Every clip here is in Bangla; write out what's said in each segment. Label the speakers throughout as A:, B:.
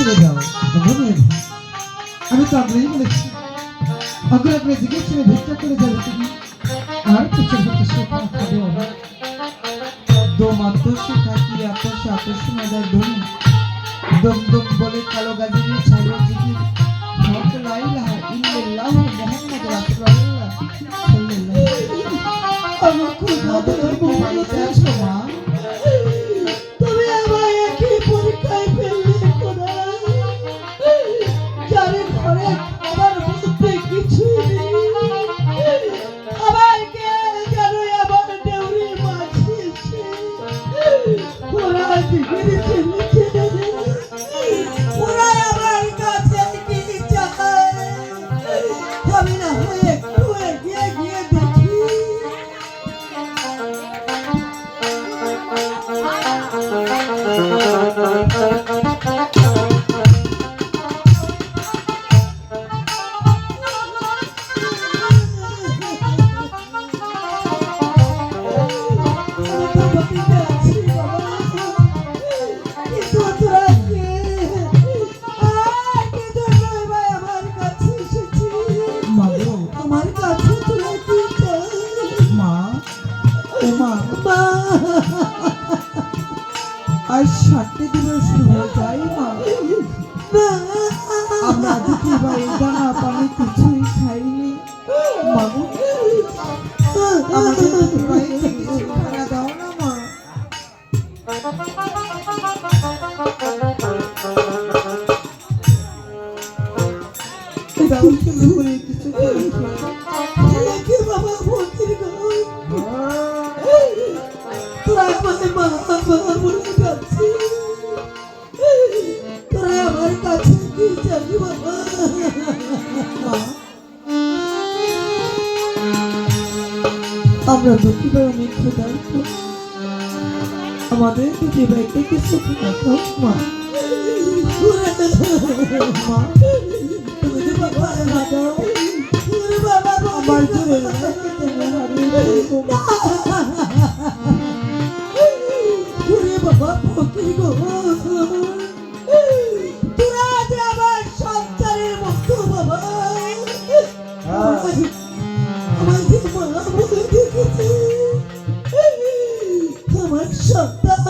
A: ছেড়ে দাও। আমি তো আগেই বলেছি অগ্রাগ্রে দিকে ছেড়ে ভিক্ষা করে যাবে তুমি, আর কিছু হতে শেখা খাবে আমার
B: দম আতসে থাকি আতসে আতসে মেদার ধনি দম দম বলে কালো গাজীর ছাড়িয়ে জিকির হক লা ইলাহা ইল্লাল্লাহ মুহাম্মাদুর রাসূলুল্লাহ সাল্লাল্লাহু
A: আমার খুব
B: মদতের বাড়িতে আসো মা।
C: তুমি আমায় একই পরীক্ষায় ফেললে খোদা, যারে ঘরে খাবার বলতে কিছুই নেই, আমাকে যেন আমার দেউরি মাঝি এসে ওরা দিকে ফেলেছে। ওরা আমার কাছে কি চায়, আমি না হয় একটু এগিয়ে গিয়ে দেখি। আমার কাছে তোরা কি চাস?
B: মা ও মা
C: মা,
B: আজ 7 দিনের শুরু হয়ে যায় মা।
C: মা,
B: আমরা দিদি ভাই দানা পানি কিছুই খাইনি মা গো, আমাদের দিদি ভাইকে কিছু খানা দাও না মা। দাও তুমি করে কিছু করে খাও।
C: আমাকে বাবা ফকির গো, তোরা আমায় মা মা বলে ডাকছিস, তোরা আমার কাছে কি চাবি বাবা?
B: মা, আমরা দুঃখী ভাই অনেক ক্ষুধার্ত, আমাদের দিদি ভাইকে কিছু খানা দাও মা। মা
C: তুমি যে বাবা দাও, তুমি বাবা
B: আমার জোরে রাখতে তুমি হারিয়ে ফেলবো মা।
C: ওরে বাবা ফকির গো, তোরা যে আমার সন্তানের মতো বাবা, আমার যে মা বলে দেখেছে আমার সন্তান,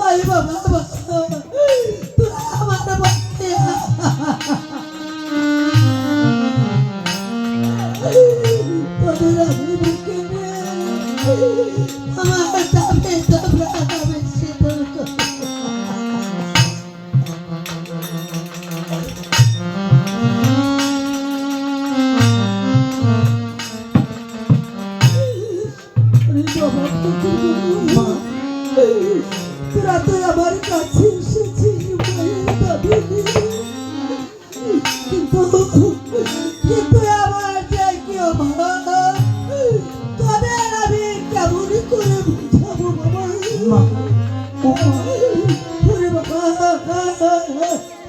C: আয় বাবা বাবা, তোরা আমার বাচ্চা, তোদের আমি বুকে নিয়ে আমার দামে তোমরা দামে শীতল করে।
B: মা,
C: তোরা তো আমার কাছে এসেছিস মায়ের দাবি নিয়ে। কিন্তু কিন্তু আমার যে কি অভাব, তোদের আমি কেমন করে বুঝাবো বাবা?
B: মা, ও মা,
C: ওরে বাবা,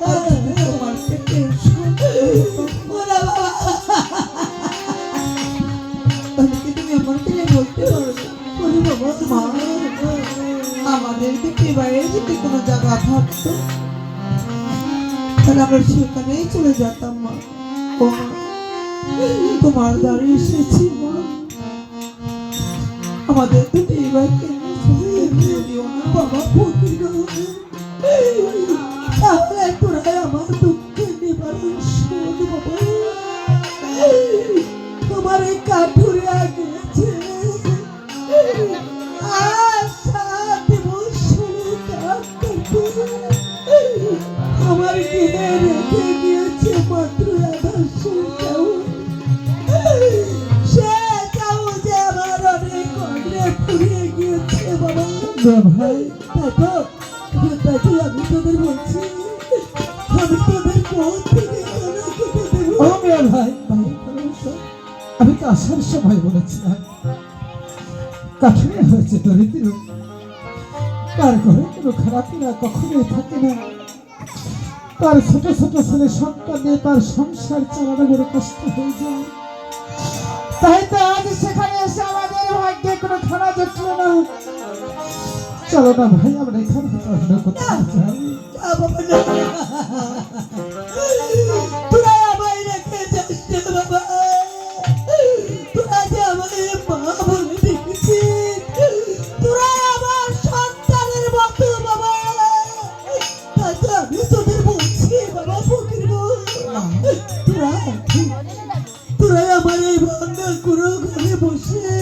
B: আজ থেকে তোমার পেটে
C: ওরে বাবা,
B: তাহলে কি তুমি আমার থেকে বলতে পারো
C: ওরে বাবা,
B: মা, আমাদের দিদি ভাইয়ের যদি কোনো জায়গা থাকতো তাহলে আমরা সেখানেই চলে যেতাম মা। ও মা, তোমার দ্বারে এসেছি মা, আমাদের দিদি ভাইকে নিয়ে দিও না
C: বাবা ফকির গো, তাহলে তোরা আমার দুঃখে নিবারণ শোন বাবা। তোমার এই কাঠুরে গেছে আর 7 বছর কাজ করতে আমার গৃহে রেখে গিয়েছে মাত্র 1.5 চাউল। সে চাউল যে আমার অনেক অগ্রে ফুরিয়ে গিয়েছে বাবা।
B: ভাই।
C: তাই তো আমি তোদের বলছি, আমি তোদের কোন থেকে কেনা খেতে দেবো?
A: ও মেয়ে ভাই, আমি তো আসার সময় বলেছিলাম কাঠুরে হয়েছে দরিদ্র, কার ঘরে কোনো খারাপিরা কখনোই থাকে না, তার ছোট ছোট ছেলে সন্তান নিয়ে তার সংসার চালানো বড় কষ্ট হয়ে যায়। তাই তো আজ সেখানে এসে আমাদের ভাগ্যে কোনো খানা জুটলো না। চলো না ভাই, আমরা এখানে পড়াশোনা করতে চাই।
C: বাবা না, তোরা আমায় রেখে যাস না বাবা, তোরা যে আমায় মা বলে ডেকেছিস, তোরা আমার সন্তানের মতো বাবা, তাই তো আমি তোদের বলছি বাবা ফকির বল, তোরা তোরা আমার এই ভাঙা কুড়ো ঘরে বসে